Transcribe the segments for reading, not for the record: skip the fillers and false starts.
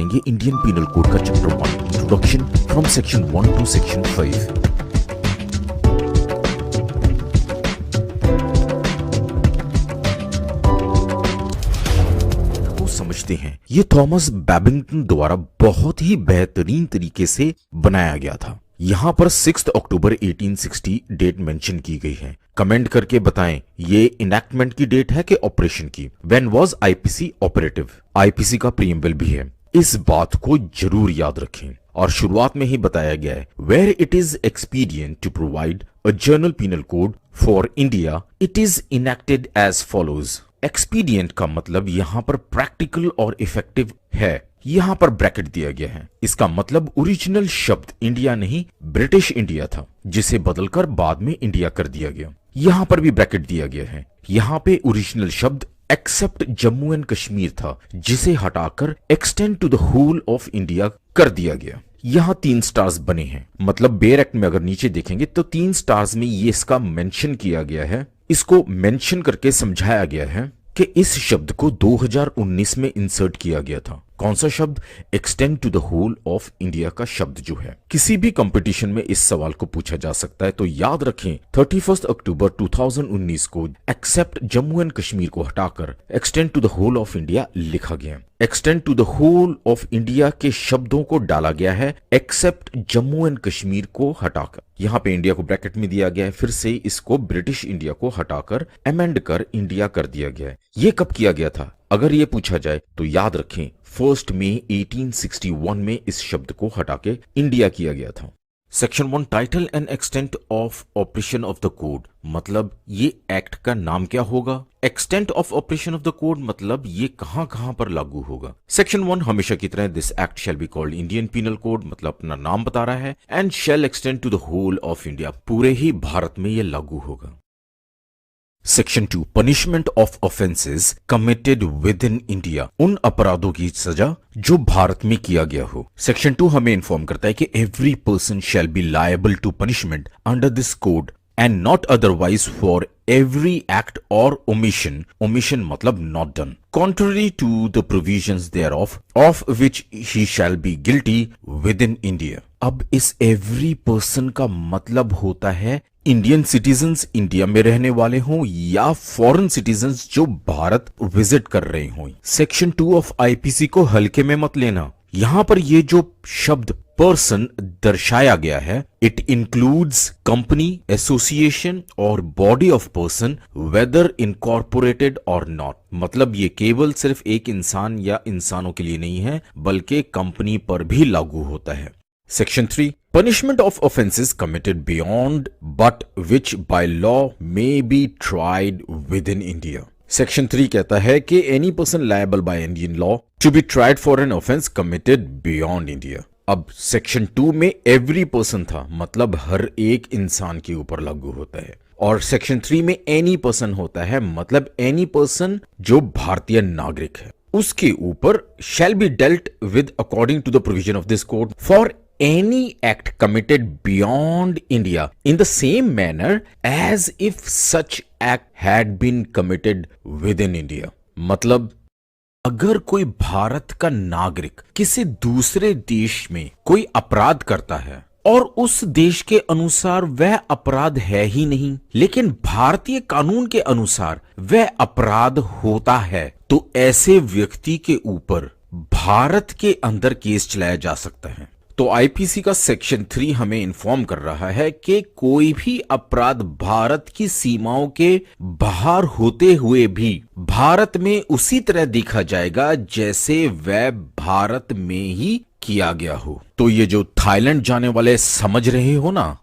करेंगे Indian penal code का chapter 1 introduction from section 1 to section 5। समझते हैं ये थॉमस बैबिंगटन द्वारा बहुत ही बेहतरीन तरीके से बनाया गया था। यहाँ पर 6 अक्टूबर 1860 डेट मेंशन की गई है। कमेंट करके बताएं ये इनैक्टमेंट की डेट है कि ऑपरेशन की। When was IPC operative? IPC का प्रीएम्बल भी है, इस बात को जरूर याद रखें। और शुरुआत में ही बताया गया है where it is expedient to provide a general penal code for India it is enacted as follows. Expedient का मतलब यहां पर प्रैक्टिकल और इफेक्टिव है। यहां पर ब्रैकेट दिया गया है, इसका मतलब ओरिजिनल शब्द इंडिया नहीं ब्रिटिश इंडिया था, जिसे बदलकर बाद में इंडिया कर दिया गया। यहां पर भी ब्रैकेट दिया गया है। यहां पे ओरिजिनल शब्द एक्सेप्ट जम्मू एंड कश्मीर था, जिसे हटाकर extend to the whole of India कर दिया गया। यहाँ 3 स्टार्स बने हैं, मतलब बेयर एक्ट में अगर नीचे देखेंगे तो 3 स्टार्स में ये इसका मेंशन किया गया है। इसको मेंशन करके समझाया गया है कि इस शब्द को 2019 में इंसर्ट किया गया था। कौन सा शब्द? Extend to the whole of India का शब्द जो है। किसी भी कंपटीशन में इस सवाल को पूछा जा सकता है, तो याद रखें 31 अक्टूबर 2019 को एक्सेप्ट जम्मू एंड कश्मीर को हटाकर extend to the whole of India लिखा गया। Extend to the whole of India के शब्दों को डाला गया है एक्सेप्ट जम्मू एंड कश्मीर को हटाकर। यहाँ पे इंडिया को ब्रैकेट में दिया गया है, फिर से इसको ब्रिटिश इंडिया को हटाकर अमेंड कर इंडिया कर दिया गया है। ये कब किया गया था? अगर ये पूछा जाए तो याद रखें 1 मई 1861 में इस शब्द को हटा के इंडिया किया गया था। Section 1 title and extent of operation of the code, मतलब ये एक्ट का नाम क्या होगा। Extent of operation of the code मतलब ये कहां पर लागू होगा। सेक्शन 1 हमेशा की तरह this act shall be called Indian penal code, मतलब अपना नाम बता रहा है, and shall extend to the whole of India, पूरे ही भारत में ये लागू होगा। Section 2 punishment of offences committed within India, उन अपराधों की सजा जो भारत में किया गया हो। सेक्शन 2 हमें इन्फॉर्म करता है कि every person shall be liable to punishment under this code and not otherwise for every act और ओमिशन, ओमिशन मतलब not done, contrary to the provisions thereof, of which he shall be guilty within India। अब इस every person का मतलब होता है Indian citizens, India में रहने वाले हों या फॉरेन सिटीजन्स जो भारत विजिट कर रहे हों। सेक्शन 2 ऑफ आईपीसी को हल्के में मत लेना। यहां पर ये जो शब्द पर्सन दर्शाया गया है, इट इंक्लूड्स कंपनी, एसोसिएशन और body of person whether incorporated और नॉट, मतलब ये केवल सिर्फ एक इंसान या इंसानों के लिए नहीं है, बल्कि कंपनी पर भी लागू होता है। Section 3 punishment of offences committed beyond but which by law may be tried within India. Section 3 कहता है कि any person liable by Indian law to be tried for an offence committed beyond India. अब section 2 में every person था, मतलब हर एक इंसान के ऊपर लागू होता है, और सेक्शन 3 में एनी पर्सन होता है, मतलब एनी पर्सन जो भारतीय नागरिक है उसके ऊपर shall be dealt with according to the provision of this code for any act committed beyond India in the same manner as if such act had been committed within India। मतलब अगर कोई भारत का नागरिक किसी दूसरे देश में कोई अपराध करता है और उस देश के अनुसार वह अपराध है ही नहीं, लेकिन भारतीय कानून के अनुसार वह अपराध होता है, तो ऐसे व्यक्ति के ऊपर भारत के अंदर केस चलाया जा सकता है। तो आईपीसी का सेक्शन 3 हमें इन्फॉर्म कर रहा है कि कोई भी अपराध भारत की सीमाओं के बाहर होते हुए भी भारत में उसी तरह देखा जाएगा जैसे वह भारत में ही किया गया हो। तो ये जो थाईलैंड जाने वाले समझ रहे हो ना।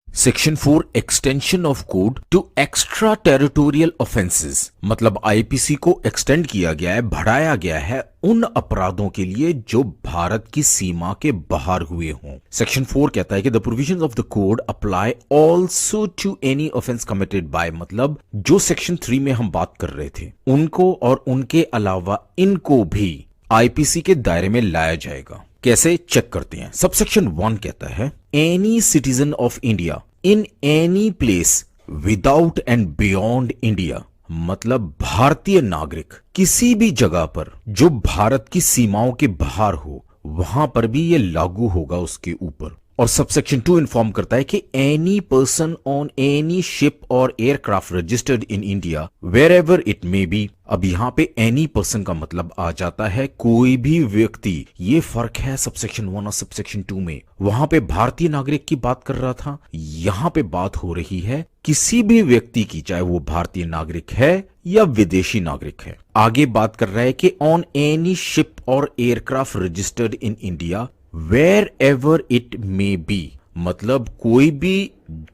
Section 4 extension of code to extra territorial offences, मतलब आईपीसी को एक्सटेंड किया गया है, बढ़ाया गया है उन अपराधों के लिए जो भारत की सीमा के बाहर हुए हों। सेक्शन 4 कहता है कि the provisions of the code apply also to any offence committed by, मतलब जो सेक्शन 3 में हम बात कर रहे थे उनको और उनके अलावा इनको भी आईपीसी के दायरे में लाया जाएगा। कैसे चेक करते हैं। सबसेक्शन 1 कहता है any citizen of India in any place without and beyond India, मतलब भारतीय नागरिक किसी भी जगह पर जो भारत की सीमाओं के बाहर हो वहां पर भी ये लागू होगा उसके ऊपर। और सबसेक्शन 2 इन्फॉर्म करता है कि any person on any ship और aircraft registered in India wherever it may be. अब यहाँ पे एनी पर्सन का मतलब आ जाता है कोई भी व्यक्ति। ये फर्क है सबसेक्शन 1 और सबसेक्शन 2 में। वहां पे भारतीय नागरिक की बात कर रहा था, यहाँ पे बात हो रही है किसी भी व्यक्ति की, चाहे वो भारतीय नागरिक है या विदेशी नागरिक है। आगे बात कर रहा है कि ऑन एनी शिप और aircraft registered in India wherever it may be, मतलब कोई भी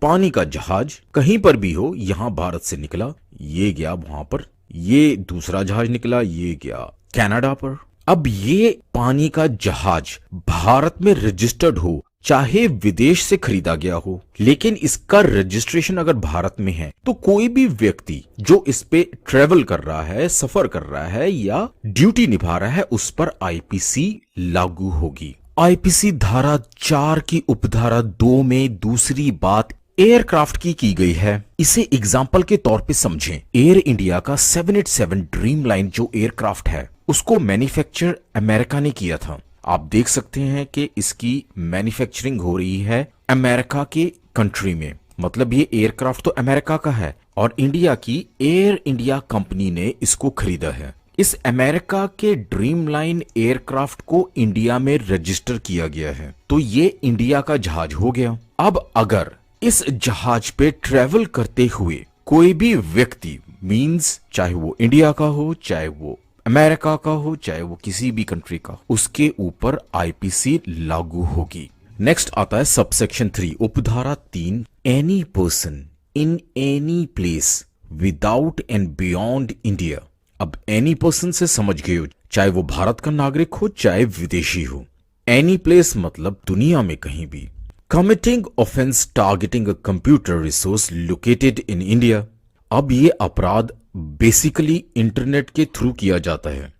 पानी का जहाज कहीं पर भी हो, यहां भारत से निकला, ये गया वहां पर, ये दूसरा जहाज निकला, ये गया कनाडा पर। अब ये पानी का जहाज भारत में रजिस्टर्ड हो चाहे विदेश से खरीदा गया हो, लेकिन इसका रजिस्ट्रेशन अगर भारत में है तो कोई भी व्यक्ति जो इस पे ट्रेवल कर रहा है, सफर कर रहा है या ड्यूटी निभा रहा है, उस पर आईपीसी लागू होगी। आईपीसी धारा 4 की उपधारा 2 में दूसरी बात एयरक्राफ्ट की गई है। इसे एग्जाम्पल के तौर पे समझें। एयर इंडिया का 787 ड्रीम लाइन जो एयरक्राफ्ट है उसको मैन्युफैक्चर अमेरिका ने किया था। आप देख सकते हैं कि इसकी मैन्युफैक्चरिंग हो रही है अमेरिका के कंट्री में, मतलब ये एयरक्राफ्ट तो अमेरिका का है और इंडिया की एयर इंडिया कंपनी ने इसको खरीदा है। इस अमेरिका के ड्रीम लाइन एयरक्राफ्ट को इंडिया में रजिस्टर किया गया है, तो ये इंडिया का जहाज हो गया। अब अगर इस जहाज पे ट्रेवल करते हुए कोई भी व्यक्ति, मींस चाहे वो इंडिया का हो, चाहे वो अमेरिका का हो, चाहे वो किसी भी कंट्री का, उसके ऊपर आईपीसी लागू होगी। नेक्स्ट आता है subsection 3 उपधारा 3, any person in any place without and beyond India. अब एनी पर्सन से समझ गए हो, चाहे वो भारत का नागरिक हो चाहे विदेशी हो। एनी प्लेस मतलब दुनिया में कहीं भी। Committing offence targeting a computer resource located in India. अब ये अपराध बेसिकली इंटरनेट के थ्रू किया जाता है।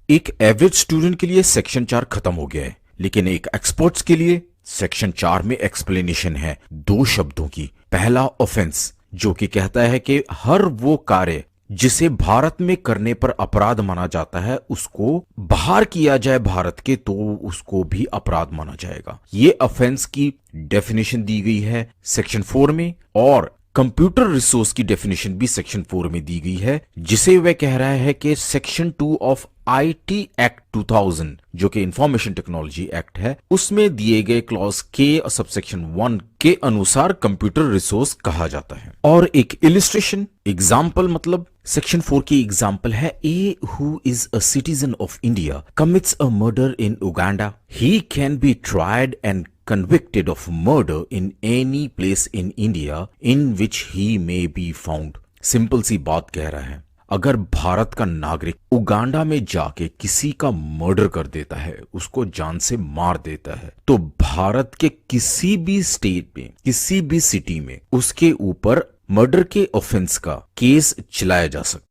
एक एवरेज स्टूडेंट के लिए सेक्शन 4 खत्म हो गया है, लेकिन एक एक्सपर्ट्स के लिए सेक्शन 4 में एक्सप्लेनेशन है 2 शब्दों की। पहला ऑफेंस, जो कि कहता है कि हर वो कार्य जिसे भारत में करने पर अपराध माना जाता है उसको बाहर किया जाए भारत के तो उसको भी अपराध माना जाएगा। ये ऑफेंस की डेफिनेशन दी गई है सेक्शन 4 में, और कंप्यूटर रिसोर्स की डेफिनेशन भी सेक्शन 4 में दी गई है, जिसे वह कह रहा है कि सेक्शन 2 ऑफ आईटी एक्ट 2000 जो कि इंफॉर्मेशन टेक्नोलॉजी एक्ट है, उसमें दिए गए क्लॉज के और सबसेक्शन 1 के अनुसार कंप्यूटर रिसोर्स कहा जाता है। और एक इलिस्ट्रेशन एग्जाम्पल, मतलब सेक्शन 4 की एग्जाम्पल है, A who is a citizen of India commits a murder in Uganda, he can be tried and convicted of murder in any place in India in which he may be found। Simple सी बात कह रहा है, अगर भारत का नागरिक Uganda में जाके किसी का मर्डर कर देता है, उसको जान से मार देता है, तो भारत के किसी भी स्टेट में, किसी भी सिटी में उसके ऊपर मर्डर के ऑफेंस का केस चलाया जा सकता।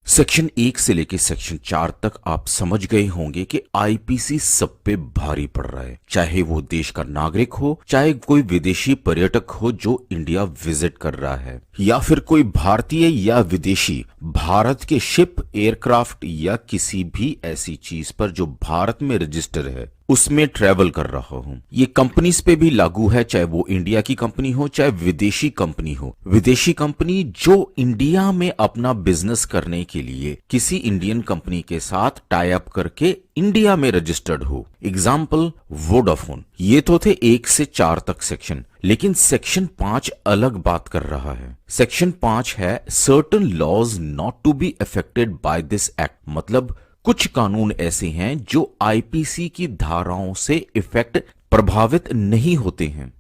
सेक्शन 1 से लेकर सेक्शन 4 तक आप समझ गए होंगे कि आईपीसी सब पे भारी पड़ रहा है, चाहे वो देश का नागरिक हो, चाहे कोई विदेशी पर्यटक हो जो इंडिया विजिट कर रहा है, या फिर कोई भारतीय या विदेशी भारत के शिप, एयरक्राफ्ट या किसी भी ऐसी चीज पर जो भारत में रजिस्टर है उसमें ट्रेवल कर रहा हूं। ये कंपनीज पे भी लागू है, चाहे वो इंडिया की कंपनी हो चाहे विदेशी कंपनी हो। विदेशी कंपनी जो इंडिया में अपना बिजनेस करने के लिए किसी इंडियन कंपनी के साथ टाई अप करके इंडिया में रजिस्टर्ड हो, एग्जाम्पल वोडाफोन। ये तो थे 1 से 4 तक सेक्शन, लेकिन सेक्शन 5 अलग बात कर रहा है। सेक्शन 5 है certain laws not to be affected by this act, मतलब कुछ कानून ऐसे हैं जो आईपीसी की धाराओं से इफेक्ट प्रभावित नहीं होते हैं।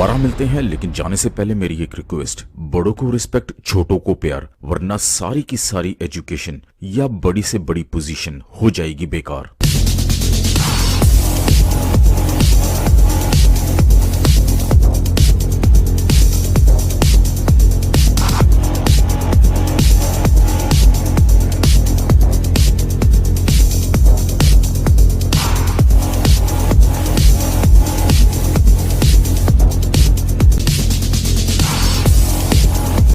दोबारा मिलते हैं, लेकिन जाने से पहले मेरी एक रिक्वेस्ट, बड़ों को रिस्पेक्ट, छोटों को प्यार, वरना सारी की सारी एजुकेशन या बड़ी से बड़ी पोजीशन हो जाएगी बेकार।